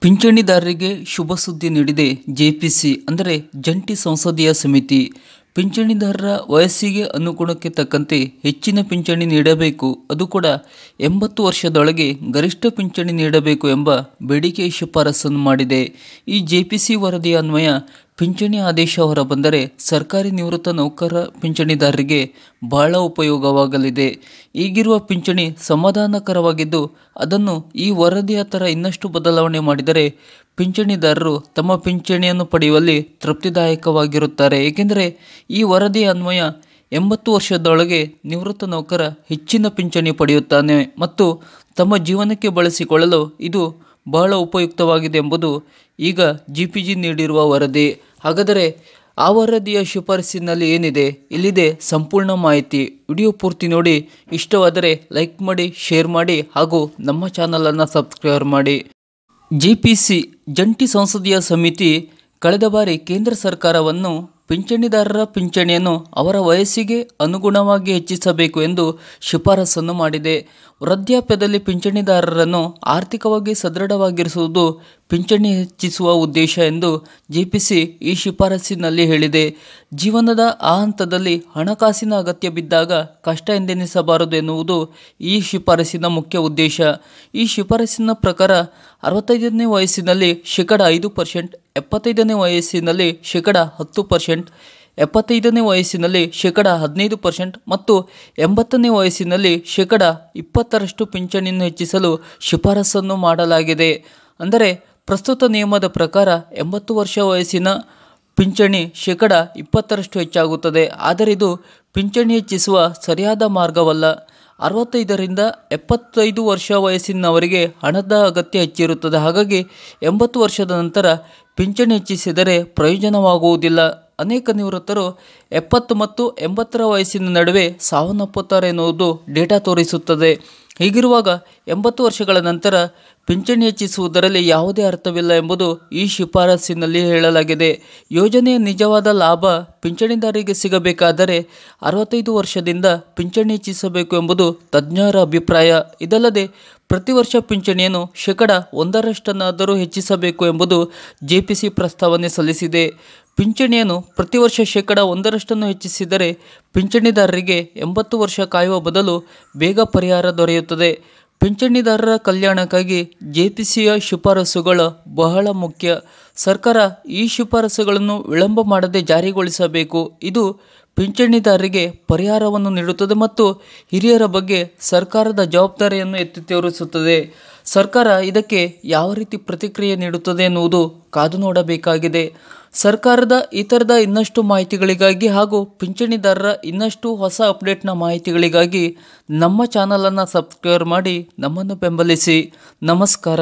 ಪಿಂಚಣಿದಾರರಿಗೆ ಶುಭ ಸುದ್ದಿ ನೀಡಿದೆ ಜೆಪಿಸಿ ಅಂದರೆ ಜಂಟಿ ಸಂಸದೀಯ ಸಮಿತಿ. ಪಿಂಚಣಿದಾರರ ವಯಸ್ಸಿಗೆ ಅನುಗುಣಕ್ಕೆ ತಕ್ಕಂತೆ ಹೆಚ್ಚಿನ ಪಿಂಚಣಿ ನೀಡಬೇಕು, ಅದು ಕೂಡ 80 ವರ್ಷದೊಳಗೆ ಗರಿಷ್ಠ ಪಿಂಚಣಿ ನೀಡಬೇಕು ಎಂಬ ಬೇಡಿಕೆ ಶಿಫಾರಸನ್ನು ಮಾಡಿದೆ. ಈ ಜೆಪಿಸಿ ವರದಿಯ ಅನ್ವಯ ಪಿಂಚಣಿ ಆದೇಶ ಹೊರಬಂದರೆ ಸರ್ಕಾರಿ ನಿವೃತ್ತ ನೌಕರ ಪಿಂಚಣಿದಾರರಿಗೆ ಬಹಳ ಉಪಯೋಗವಾಗಲಿದೆ. ಈಗಿರುವ ಪಿಂಚಣಿ ಸಮಾಧಾನಕರವಾಗಿದ್ದು, ಅದನ್ನು ಈ ವರದಿಯ ಥರ ಇನ್ನಷ್ಟು ಬದಲಾವಣೆ ಮಾಡಿದರೆ ಪಿಂಚಣಿದಾರರು ತಮ್ಮ ಪಿಂಚಣಿಯನ್ನು ಪಡೆಯುವಲ್ಲಿ ತೃಪ್ತಿದಾಯಕವಾಗಿರುತ್ತಾರೆ. ಏಕೆಂದರೆ ಈ ವರದಿಯ ಅನ್ವಯ 80 ವರ್ಷದೊಳಗೆ ನಿವೃತ್ತ ನೌಕರ ಹೆಚ್ಚಿನ ಪಿಂಚಣಿ ಪಡೆಯುತ್ತಾನೆ ಮತ್ತು ತಮ್ಮ ಜೀವನಕ್ಕೆ ಬಳಸಿಕೊಳ್ಳಲು ಇದು ಬಹಳ ಉಪಯುಕ್ತವಾಗಿದೆ ಎಂಬುದು ಈಗ ಜಿಪಿಜಿ ನೀಡಿರುವ ವರದಿ. ಹಾಗಾದರೆ ಆ ವರದಿಯ ಶಿಫಾರಸಿನಲ್ಲಿ ಏನಿದೆ? ಇಲ್ಲಿದೆ ಸಂಪೂರ್ಣ ಮಾಹಿತಿ. ವಿಡಿಯೋ ಪೂರ್ತಿ ನೋಡಿ. ಇಷ್ಟವಾದರೆ ಲೈಕ್ ಮಾಡಿ, ಶೇರ್ ಮಾಡಿ ಹಾಗೂ ನಮ್ಮ ಚಾನಲನ್ನು ಸಬ್ಸ್ಕ್ರೈಬ್ ಮಾಡಿ. ಜೆಪಿಸಿ ಜಂಟಿ ಸಂಸದೀಯ ಸಮಿತಿ ಕಳೆದ ಬಾರಿ ಕೇಂದ್ರ ಸರ್ಕಾರವನ್ನು ಪಿಂಚಣಿದಾರರ ಪಿಂಚಣಿಯನ್ನು ಅವರ ವಯಸ್ಸಿಗೆ ಅನುಗುಣವಾಗಿ ಹೆಚ್ಚಿಸಬೇಕು ಎಂದು ಶಿಫಾರಸನ್ನು ಮಾಡಿದೆ. ವೃದ್ಧಾಪ್ಯದಲ್ಲಿ ಪಿಂಚಣಿದಾರರನ್ನು ಆರ್ಥಿಕವಾಗಿ ಸದೃಢವಾಗಿರಿಸುವುದು ಪಿಂಚಣಿ ಹೆಚ್ಚಿಸುವ ಉದ್ದೇಶ ಎಂದು ಜೆಪಿಸಿ ಈ ಶಿಫಾರಸಿನಲ್ಲಿ ಹೇಳಿದೆ. ಜೀವನದ ಆ ಹಂತದಲ್ಲಿ ಹಣಕಾಸಿನ ಅಗತ್ಯ ಬಿದ್ದಾಗ ಕಷ್ಟ ಎಂದೆನಿಸಬಾರದು ಎನ್ನುವುದು ಈ ಶಿಫಾರಸಿನ ಮುಖ್ಯ ಉದ್ದೇಶ. ಈ ಶಿಫಾರಸಿನ ಪ್ರಕಾರ 65ನೇ ವಯಸ್ಸಿನಲ್ಲಿ 5%, 75ನೇ ವಯಸ್ಸಿನಲ್ಲಿ 10%, 75ನೇ ವಯಸ್ಸಿನಲ್ಲಿ 15% ಮತ್ತು 80ನೇ ವಯಸ್ಸಿನಲ್ಲಿ 20% ಪಿಂಚಣಿಯನ್ನು ಹೆಚ್ಚಿಸಲು ಶಿಫಾರಸನ್ನು ಮಾಡಲಾಗಿದೆ. ಅಂದರೆ ಪ್ರಸ್ತುತ ನಿಯಮದ ಪ್ರಕಾರ 80 ವರ್ಷ ವಯಸ್ಸಿನ ಪಿಂಚಣಿ 20% ಹೆಚ್ಚಾಗುತ್ತದೆ. ಆದರೆ ಇದು ಪಿಂಚಣಿ ಹೆಚ್ಚಿಸುವ ಸರಿಯಾದ ಮಾರ್ಗವಲ್ಲ. 65ರಿಂದ 75 ವರ್ಷ ವಯಸ್ಸಿನವರಿಗೆ ಹಣದ ಅಗತ್ಯ ಹೆಚ್ಚಿರುತ್ತದೆ. ಹಾಗಾಗಿ 80 ವರ್ಷದ ನಂತರ ಪಿಂಚಣಿ ಹೆಚ್ಚಿಸಿದರೆ ಪ್ರಯೋಜನವಾಗುವುದಿಲ್ಲ. ಅನೇಕ ನಿವೃತ್ತರು 70 ಮತ್ತು 80ರ ವಯಸ್ಸಿನ ನಡುವೆ ಸಾವನ್ನಪ್ಪುತ್ತಾರೆ ಎನ್ನುವುದು ಡೇಟಾ ತೋರಿಸುತ್ತದೆ. ಹೀಗಿರುವಾಗ 80 ವರ್ಷಗಳ ನಂತರ ಪಿಂಚಣಿ ಹೆಚ್ಚಿಸುವುದರಲ್ಲಿ ಯಾವುದೇ ಅರ್ಥವಿಲ್ಲ ಎಂಬುದು ಈ ಶಿಫಾರಸಿನಲ್ಲಿ ಹೇಳಲಾಗಿದೆ. ಯೋಜನೆಯ ನಿಜವಾದ ಲಾಭ ಪಿಂಚಣಿದಾರರಿಗೆ ಸಿಗಬೇಕಾದರೆ 65 ವರ್ಷದಿಂದ ಪಿಂಚಣಿ ಹೆಚ್ಚಿಸಬೇಕು ಎಂಬುದು ತಜ್ಞರ ಅಭಿಪ್ರಾಯ. ಇದಲ್ಲದೆ ಪ್ರತಿ ವರ್ಷ ಪಿಂಚಣಿಯನ್ನು 1% ಹೆಚ್ಚಿಸಬೇಕು ಎಂಬುದು ಜೆಪಿಸಿ ಪ್ರಸ್ತಾವನೆ ಸಲ್ಲಿಸಿದೆ. ಪಿಂಚಣಿಯನ್ನು ಪ್ರತಿ ವರ್ಷ 1% ಹೆಚ್ಚಿಸಿದರೆ ಪಿಂಚಣಿದಾರರಿಗೆ 80 ವರ್ಷ ಕಾಯುವ ಬದಲು ಬೇಗ ಪರಿಹಾರ ದೊರೆಯುತ್ತದೆ. ಪಿಂಚಣಿದಾರರ ಕಲ್ಯಾಣಕ್ಕಾಗಿ ಜೆಪಿಸಿಯ ಶಿಫಾರಸುಗಳು ಬಹಳ ಮುಖ್ಯ. ಸರ್ಕಾರ ಈ ಶಿಫಾರಸುಗಳನ್ನು ವಿಳಂಬ ಮಾಡದೆ ಜಾರಿಗೊಳಿಸಬೇಕು. ಇದು ಪಿಂಚಣಿದಾರರಿಗೆ ಪರಿಹಾರವನ್ನು ನೀಡುತ್ತದೆ ಮತ್ತು ಹಿರಿಯರ ಬಗ್ಗೆ ಸರ್ಕಾರದ ಜವಾಬ್ದಾರಿಯನ್ನು ಎತ್ತಿ ತೋರಿಸುತ್ತದೆ. ಸರ್ಕಾರ ಇದಕ್ಕೆ ಯಾವ ರೀತಿ ಪ್ರತಿಕ್ರಿಯೆ ನೀಡುತ್ತದೆ ಎನ್ನುವುದು ಕಾದು ನೋಡಬೇಕಾಗಿದೆ. ಸರ್ಕಾರದ ಈ ಥರದ ಇನ್ನಷ್ಟು ಮಾಹಿತಿಗಳಿಗಾಗಿ ಹಾಗೂ ಪಿಂಚಣಿದಾರರ ಇನ್ನಷ್ಟು ಹೊಸ ಅಪ್ಡೇಟ್ನ ಮಾಹಿತಿಗಳಿಗಾಗಿ ನಮ್ಮ ಚಾನಲನ್ನು ಸಬ್ಸ್ಕ್ರೈಬ್ ಮಾಡಿ ನಮ್ಮನ್ನು ಬೆಂಬಲಿಸಿ. ನಮಸ್ಕಾರ.